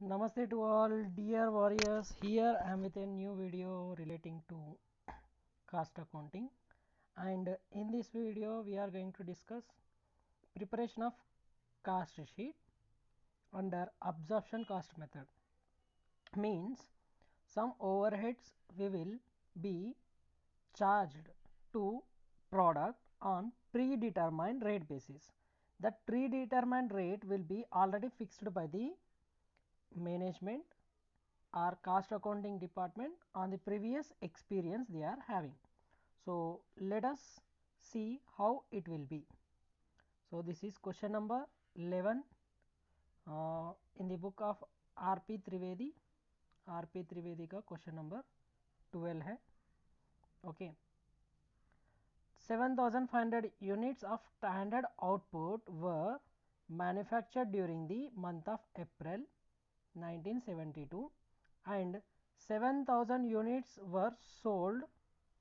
Namaste to all dear warriors. Here I am with a new video relating to cost accounting, and in this video we are going to discuss preparation of cost sheet under absorption cost method. Means some overheads we will be charged to product on predetermined rate basis. That predetermined rate will be already fixed by the management or cost accounting department on the previous experience they are having. So let us see how it will be. So this is question number 11 in the book of R.P. Trivedi. R.P. Trivedi का question number 12 है. Okay. 7,500 units of standard output were manufactured during the month of April 1972 and 7,000 units were sold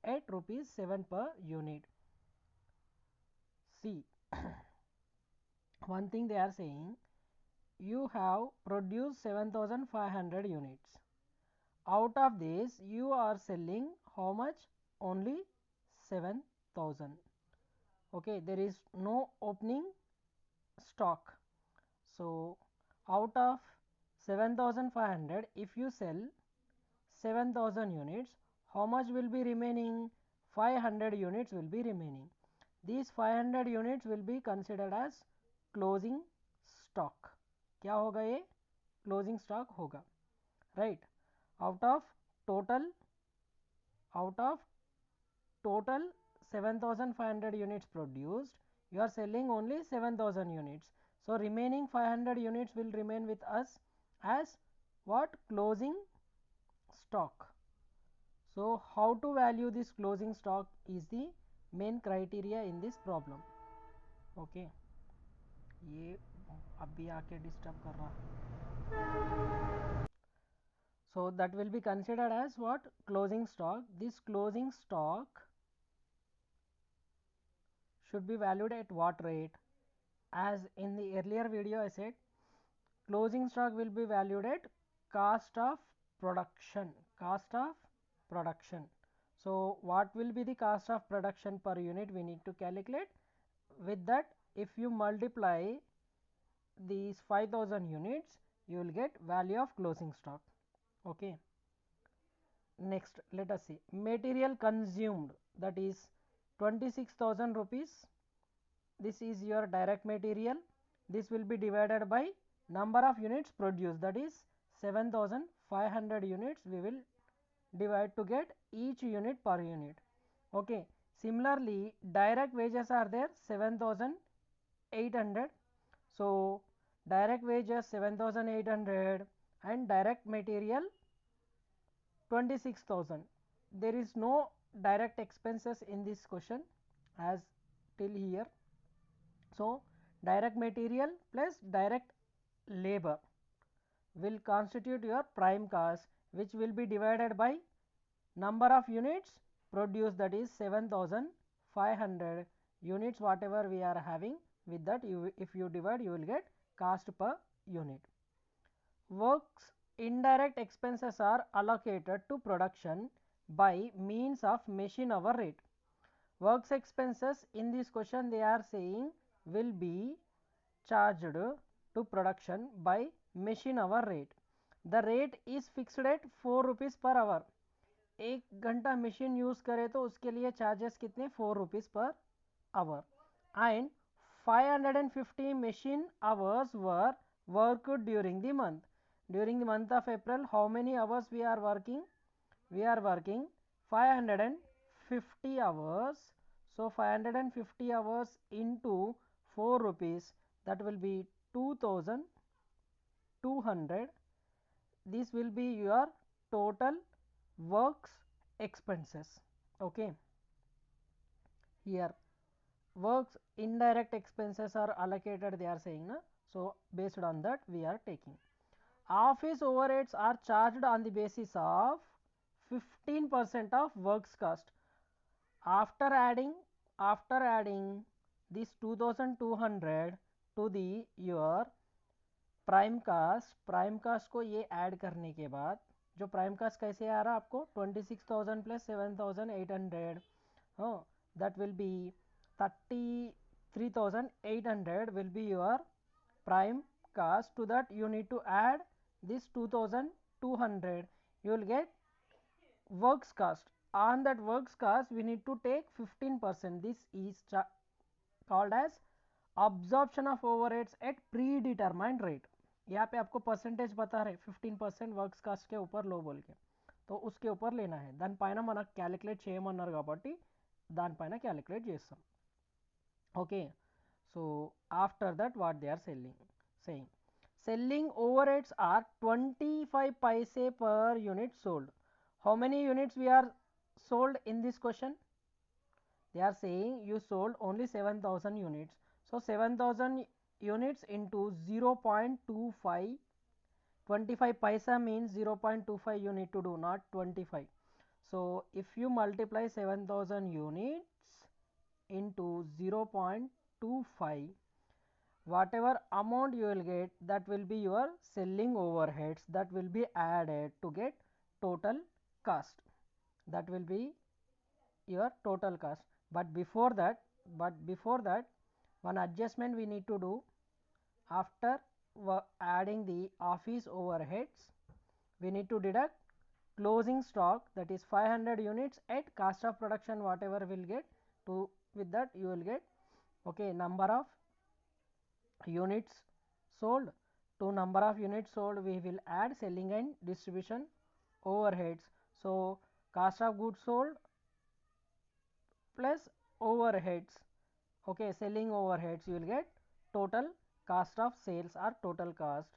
at rupees 7 per unit. See, one thing they are saying, you have produced 7,500 units. Out of this, you are selling how much? Only 7,000. Okay, there is no opening stock. So, out of 7,500, if you sell 7,000 units, how much will be remaining? 500 units will be remaining. These 500 units will be considered as closing stock. क्या होगा ये? Closing stock होगा, right? Out of total 7,500 units produced, you are selling only 7,000 units. So remaining 500 units will remain with us as what? Closing stock. So how to value this closing stock is the main criteria in this problem. Okay, ये अभी आके disturb कर रहा. So that will be considered as what? Closing stock. This closing stock should be valued at what rate? As in the earlier video I said, closing stock will be valued at cost of production. Cost of production. So what will be the cost of production per unit we need to calculate. With that, if you multiply these 5,000 units, you will get value of closing stock. Okay. Next, let us see material consumed, that is 26,000 rupees. This is your direct material. This will be divided by number of units produced, that is 7,500 units we will divide to get each unit per unit. Okay. Similarly, direct wages are there 7,800. So direct wages 7,800 and direct material 26,000. There is no direct expenses in this question as till here. So direct material plus direct labor will constitute your prime cost, which will be divided by number of units produced, that is 7,500 units whatever we are having. With that, if you divide, you will get cost per unit. Works indirect expenses are allocated to production by means of machine hour rate. Works expenses in this question they are saying will be charged to production by machine hour rate. The rate is fixed at 4 rupees per hour. 1 घंटा machine use करे तो उसके लिए charges कितने? 4 rupees per hour. And 550 machine hours were worked during the month. During the month of April, how many hours we are working? We are working 550 hours. So 550 hours into 4 rupees, that will be 2,200. This will be your total works expenses. Okay. Here works indirect expenses are allocated, they are saying na. So based on that we are taking. Office overheads are charged on the basis of 15% of works cost. After adding this 2,200 to the your prime cost को ये add करने के बाद जो prime cast कैसे आ रहा आपको 26,000 plus 7,800, हाँ that will be 33,800 will be your prime cost. To that you need to add this 2,200. You will get works cost. On that works cost we need to take 15%. This is called as absorption of overheads at predetermined rate. यहाँ पे आपको percentage बता रहे 15% works cost के ऊपर लो बोल के, तो उसके ऊपर लेना है. దానిపైన మనకు క్యాలిక్యులేట్ చేయమన్నారు కాబట్టి దానిపైన క్యాలిక్యులేట్ చేస్తాం. Okay, so after that what they are saying selling overheads are 25 paise per unit sold. How many units we are sold in this question? They are saying you sold only 7,000 units. So 7,000 units into 0.25, 25 paisa means 0.25 you need to do, not 25. So if you multiply 7,000 units into 0.25, whatever amount you will get, that will be your selling overheads, that will be added to get total cost. That will be your total cost. But before that one adjustment we need to do. After adding the office overheads, we need to deduct closing stock, that is 500 units at cost of production, whatever will get, to with that you will get, okay, number of units sold. To number of units sold we will add selling and distribution overheads. So cost of goods sold plus overheads, okay, selling overheads, you will get total cost of sales or total cost.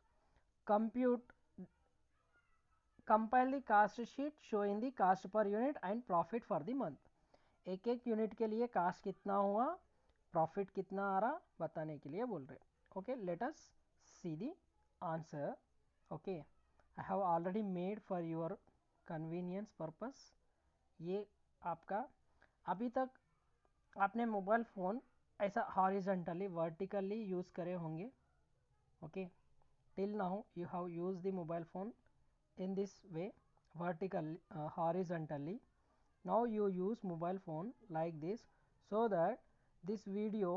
Compile the cost sheet showing the cost per unit and profit for the month. एक एक unit के लिए cast कितना हुआ, profit कितना आ रहा बताने के लिए बोल रहे. Okay, let us see the answer. Okay, I have already made for your convenience purpose. ये आपका अभी तक आपने मोबाइल फ़ोन ऐसा हॉरिजॉन्टली वर्टिकली यूज़ करे होंगे. Okay, till now you have use the mobile phone in this way, vertically, horizontally. Now you use mobile phone like this, so that this video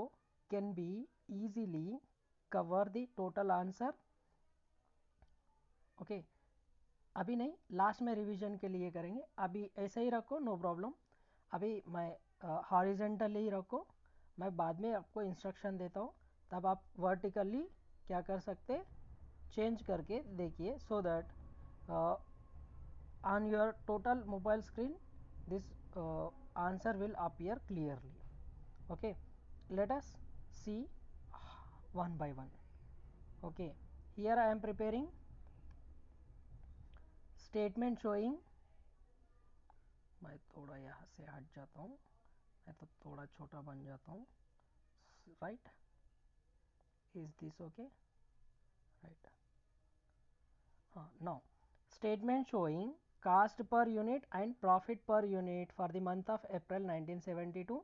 can be easily cover the total answer. okay, अभी नहीं, last में revision के लिए करेंगे. अभी ऐसे ही रखो, no problem. अभी मैं हॉरिजेंटली ही रखो, मैं बाद में आपको इंस्ट्रक्शन देता हूँ, तब आप वर्टिकली क्या कर सकते चेंज करके देखिए, so that on your total mobile screen this answer will appear clearly. Okay, let us see one by one. Okay, here I am preparing statement showing. मैं थोड़ा यहाँ से हट जाता हूँ, मैं तो थोड़ा छोटा बन जाता हूँ. Right, is this okay? Right. Now statement showing cost per unit and profit per unit for the month of April 1972.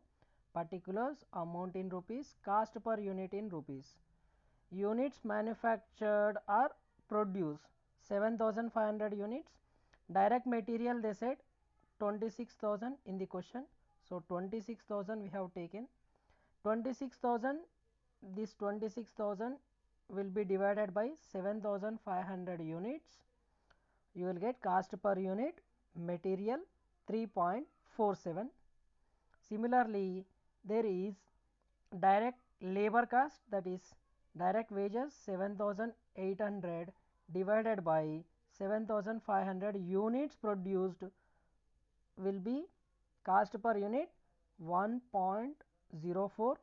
Particulars: amount in rupees, cost per unit in rupees. Units manufactured or produced 7,500 units. Direct material they said 26,000 in the question. So 26,000 we have taken. 26,000, this 26,000 will be divided by 7,500 units. You will get cost per unit material 3.47. Similarly, there is direct labor cost, that is direct wages 7,800 divided by 7,500 units produced will be cost per unit 1.04.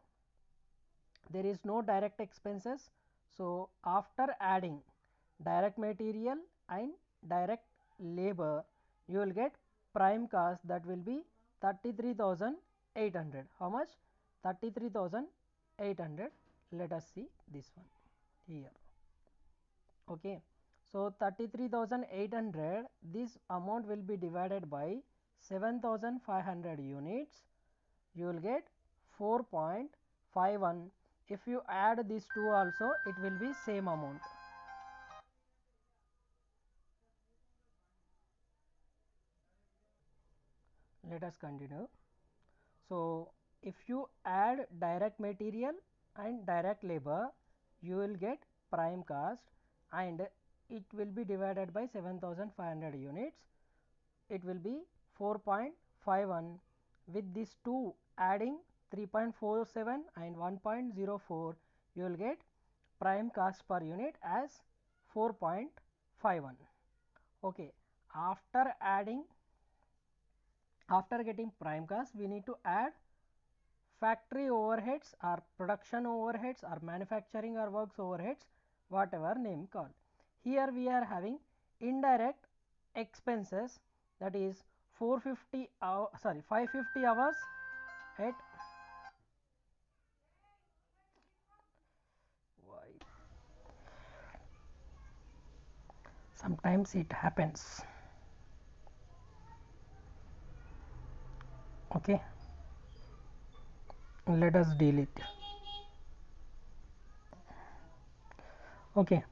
There is no direct expenses, so after adding direct material and direct labor you will get prime cost, that will be 33,800. How much? 33,800. Let us see this one here. Okay, so 33,800, this amount will be divided by 7,500 units, you will get 4.51. If you add these two also, it will be same amount. let us continue. So if you add direct material and direct labor, you will get prime cost, and it will be divided by 7500 units. It will be 4.51. With these two adding 3.47 and 1.04, you will get prime cost per unit as 4.51. Okay, after getting prime cost, we need to add factory overheads or production overheads or manufacturing or works overheads, whatever name called. Here we are having indirect expenses, that is 550 hours at sometimes it happens. Okay, let us delete. Okay,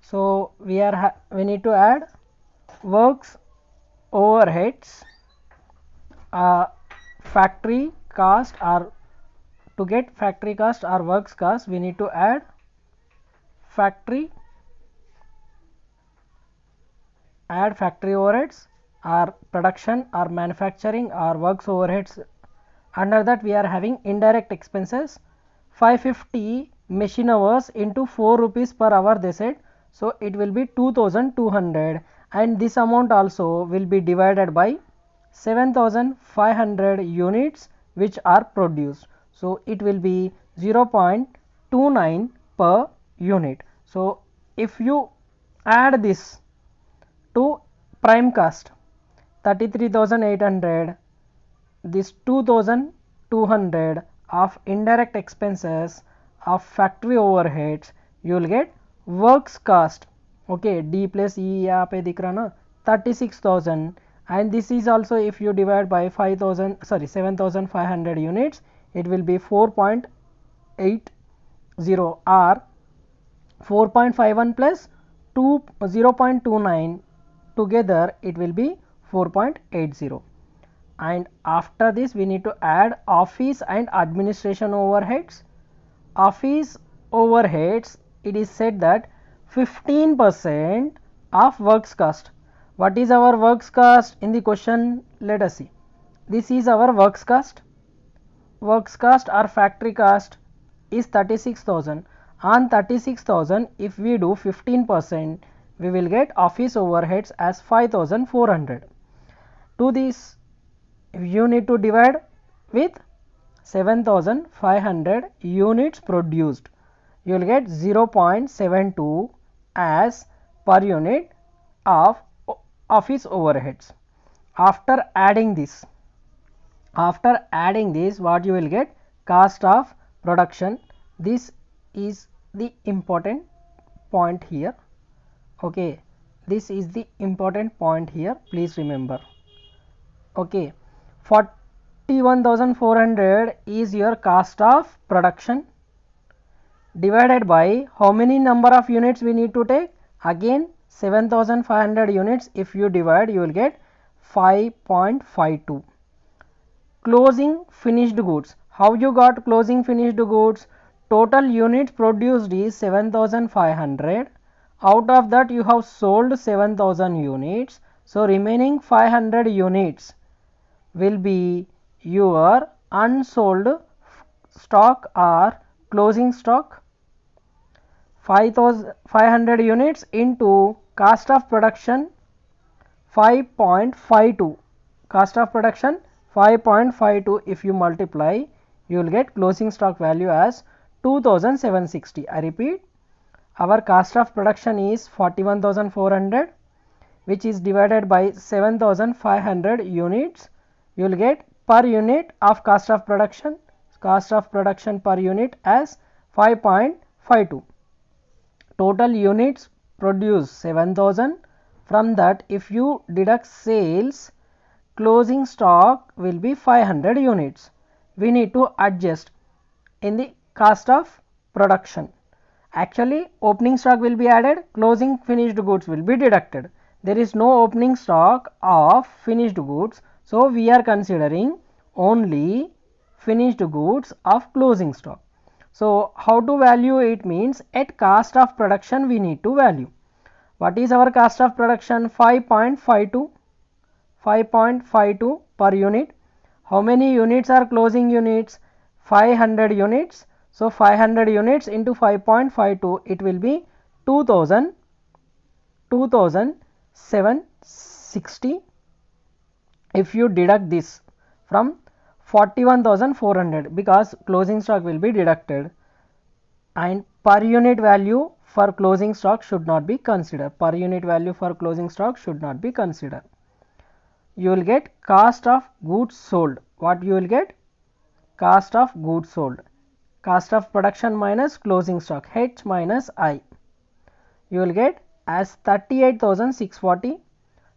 so we need to add works overheads, factory cost, or to get factory cost or works cost we need to add factory overheads or production or manufacturing or works overheads. Under that we are having indirect expenses 550 machine hours into 4 rupees per hour they said, so it will be 2200, and this amount also will be divided by 7500 units which are produced, so it will be 0.29 per unit. So if you add this to prime cost 33,800, this 2200 of indirect expenses of factory overheads, you will get works cost. Okay, D plus E यहाँ पे दिख रहा ना 36,000, and this is also if you divide by 7,500 units, it will be 4.80 or 4.51 plus 0.29 together it will be 4.80. and after this we need to add office and administration overheads. Office overheads, it is said that 15% of works cost. What is our works cost in the question? Let us see. This is our works cost. Works cost or factory cost is 36,000. On 36,000 if we do 15%, we will get office overheads as 5,400. To this you need to divide with 7,500 units produced, you will get 0.72 as per unit of office overheads. After adding this what you will get? Cost of production. This is the important point here. Okay, this is the important point here, please remember. Okay, 41,400 is your cost of production divided by how many number of units we need to take? Again 7,500 units. If you divide, you will get 5.52. Closing finished goods. How you got closing finished goods? Total units produced is 7,500. Out of that you have sold 7,000 units. So remaining 500 units will be your unsold stock or closing stock. 500 units into cost of production 5.52. Cost of production 5.52. If you multiply, you will get closing stock value as 2,760. I repeat, our cost of production is 41,400, which is divided by 7,500 units. You will get per unit of cost of production per unit as 5.52. Total units produced 7,000. From that if you deduct sales, closing stock will be 500 units. We need to adjust in the cost of production. Actually opening stock will be added, closing finished goods will be deducted. there is no opening stock of finished goods, so we are considering only finished goods of closing stock. So how to value it means at cost of production we need to value. What is our cost of production? 5.52 per unit. How many units are closing units? 500 units. So 500 units into 5.52, it will be 2760. If you deduct this from 41,400, because closing stock will be deducted, and per unit value for closing stock should not be considered. Per unit value for closing stock should not be considered. You will get cost of goods sold. What you will get? Cost of goods sold. Cost of production minus closing stock, H minus I. You will get as 38,640.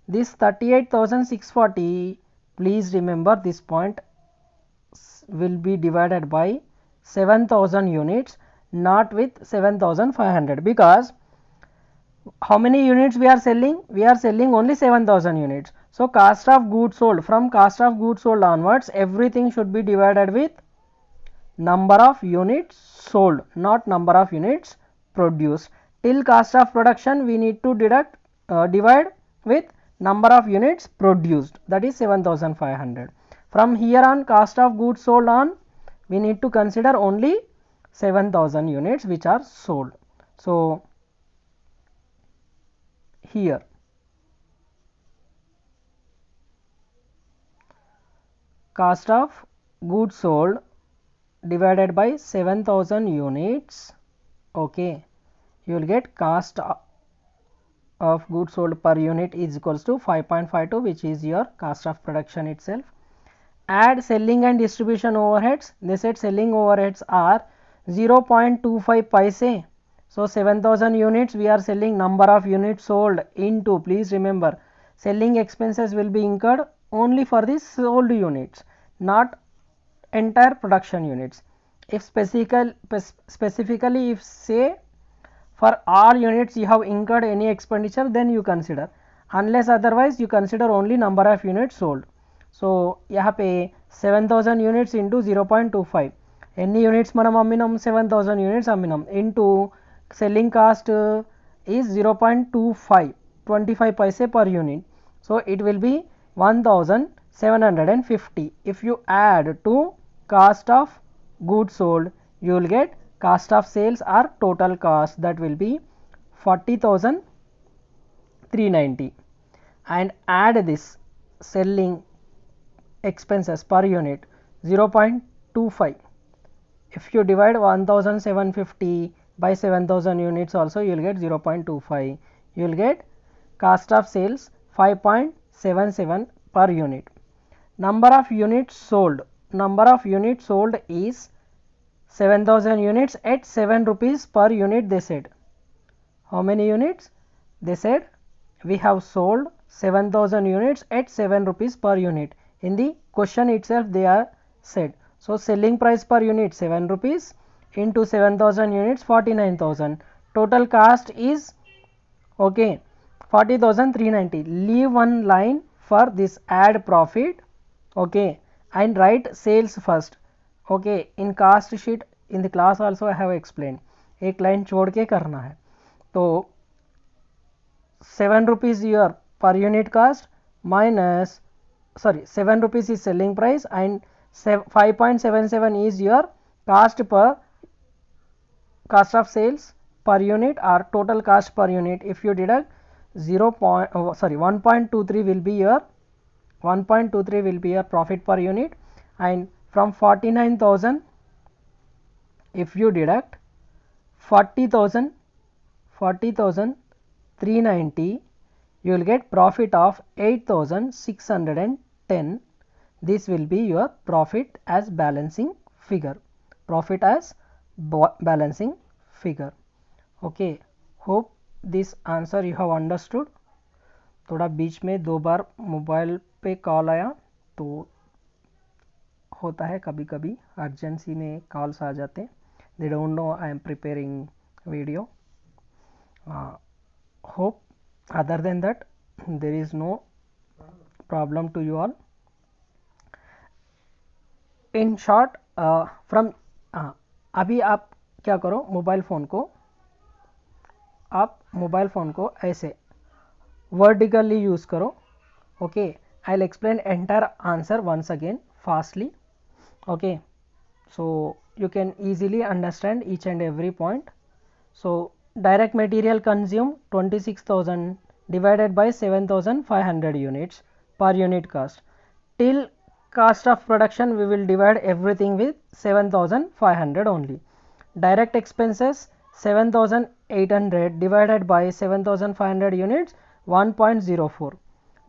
This 38,640, please remember this point, will be divided by 7,000 units, not with 7,500, because how many units we are selling? We are selling only 7,000 units. So cost of goods sold, from cost of goods sold onwards, everything should be divided with number of units sold, not number of units produced. Till cost of production we need to divide with number of units produced, that is 7,500. From here on, cost of goods sold on, we need to consider only 7,000 units which are sold. So here cost of goods sold divided by 7,000 units, okay, you will get cost of goods sold per unit is equals to 5.52, which is your cost of production itself. Add selling and distribution overheads. They said selling overheads are 0.25 paise. So 7,000 units we are selling, number of units sold into, please remember, selling expenses will be incurred only for the sold units, not entire production units. If specifically if say for all units you have incurred any expenditure, then you consider, unless otherwise you consider only number of units sold. So यहाँ पे 7,000 units into 0.25, any units మనం అమ్మినాం, 7,000 units అమ్మినాం, into selling cost is 0.25, 25 paise per unit, so it will be 1,750. If you add to cost of goods sold, you will get cost of sales or total cost, that will be 40,390, and add this selling expenses per unit 0.25. If you divide 1,750 by 7,000 units also, you will get 0.25. You will get cost of sales 5.77 per unit. Number of units sold. Number of units sold is 7,000 units at 7 rupees per unit, they said. How many units? They said we have sold 7,000 units at 7 rupees per unit. In the question itself they are said. So selling price per unit 7 rupees into 7,000 units 49,000. Total cost is, okay, 40,390. Leave one line for this add profit, okay, and write sales first. Okay, in cost sheet in the class also I have explained, एक line छोड़ के करना है. तो 7 rupees your per unit cost minus, sorry, 7 rupees is selling price and 5.77 is your cost of sales per unit or total cost per unit. If you deduct 1.23 will be your 1.23 will be your profit per unit, and from 49,000 if you deduct 40,390, you will get profit of 8,610. This will be your profit as balancing figure. Profit as balancing figure. Okay, hope this answer you have understood. थोड़ा बीच में 2 बार mobile पे call आया तो होता है, कभी कभी urgency में कॉल्स आ जाते हैं. They don't know I am preparing video. Hope other than that there is no problem to you all. In short, from अभी आप क्या करो, मोबाइल फ़ोन को ऐसे वर्टिकली यूज़ करो. Okay, I will explain entire answer once again fastly. Okay, so you can easily understand each and every point. So direct material consumed 26,000 divided by 7,500 units per unit cost. Till cost of production we will divide everything with 7,500 only. Direct expenses 7,800 divided by 7,500 units 1.04.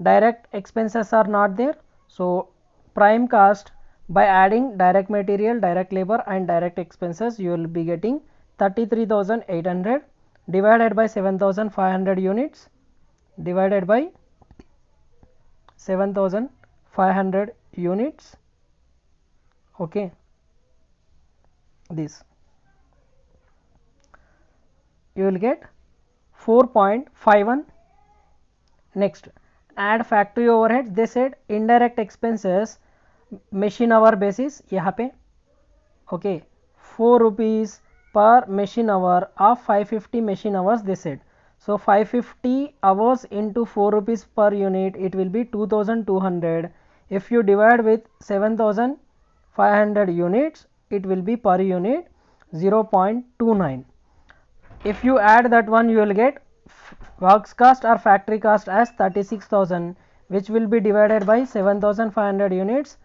Direct expenses are not there, so prime cost by adding direct material, direct labor and direct expenses you will be getting 33,800 divided by 7,500 units divided by 7,500 units. Okay, this you will get 4.51. Next, add factory overheads. They said indirect expenses machine hour basis यहाँ पे. Okay, 4 rupees per machine hour of 550 machine hours they said. So 550 hours into 4 rupees per unit, it will be 2200. If you divide with 7,500 units, it will be per unit 0.29. If you add that one, you will get works cost or factory cost as 36,000, which will be divided by 7,500 units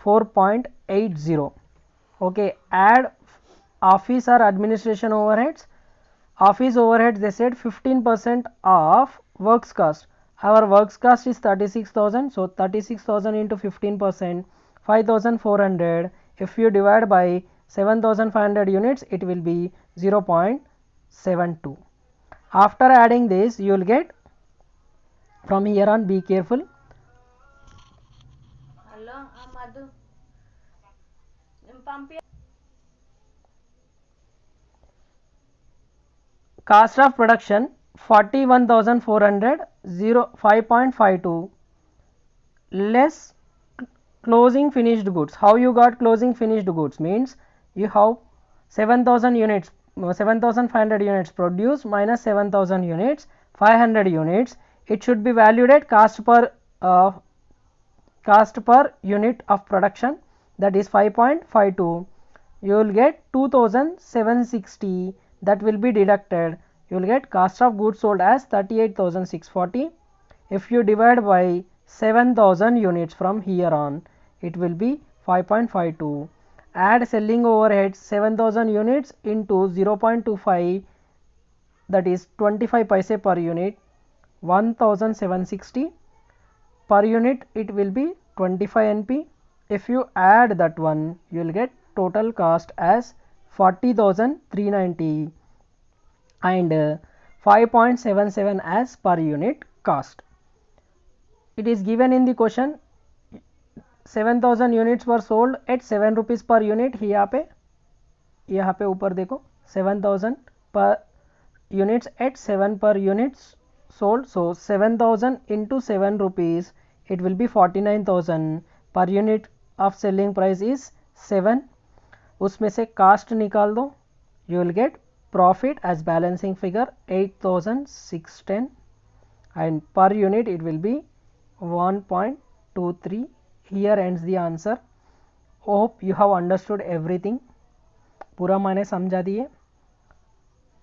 4.80. Okay, add office or administration overheads. Office overheads they said 15% of works cost. Our works cost is 36,000, so 36,000 into 15%, 5,400. If you divide by 7,500 units, it will be 0.72. After adding this, you will get, from here on be careful. Hello, Madhu. Cost of production 41,400, 5.52 less closing finished goods. How you got closing finished goods means you have 7,000 units, 7,500 units produced minus 7,000 units, 500 units. It should be valued at cost per unit of production, that is 5.52. You will get 2,760, that will be deducted. You will get cost of goods sold as 38,640. If you divide by 7,000 units from here on, it will be 5.52. Add selling overheads 7,000 units into 0.25, that is 25 paise per unit, 1,760 per unit, it will be 25 NP. If you add that one, you will get total cost as 40,390 and 5.77 as per unit cost. It is given in the question 7,000 units were sold at 7 rupees per unit. यहाँ पे ऊपर देखो 7,000 per units at 7 per units sold. So 7,000 into 7 rupees, it will be 49,000. Per unit of selling price is 7. उसमें से cast निकाल दो, you will get profit as balancing figure 8,610 and per unit it will be 1.23. Here ends the answer. Hope you have understood everything. पूरा मैंने समझा दिए.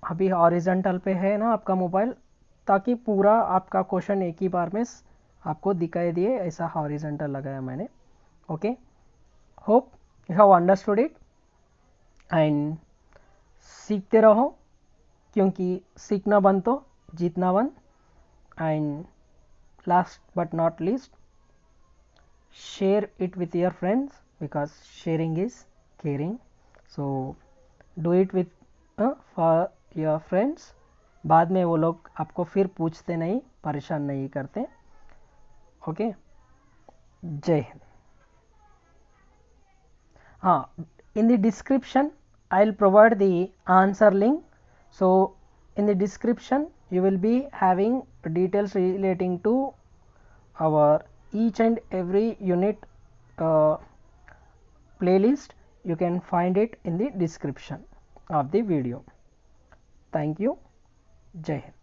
अभी horizontal पे है ना आपका मोबाइल, ताकि पूरा आपका क्वेश्चन एक ही बार में आपको दिखाई दिए, ऐसा हॉरिजॉन्टल लगाया मैंने. Okay, hope you have understood it and सीखते रहो, क्योंकि सीखना बन तो जीतना बन. And last but not least, share it with your friends because sharing is caring. So do it with for your friends. बाद में वो लोग आपको फिर पूछते नहीं, परेशान नहीं करते. ओके, जय हिंद. हाँ, in the description I will provide the answer link. So in the description you will be having details relating to our each and every unit playlist. You can find it in the description of the video. Thank you. Jai Hind.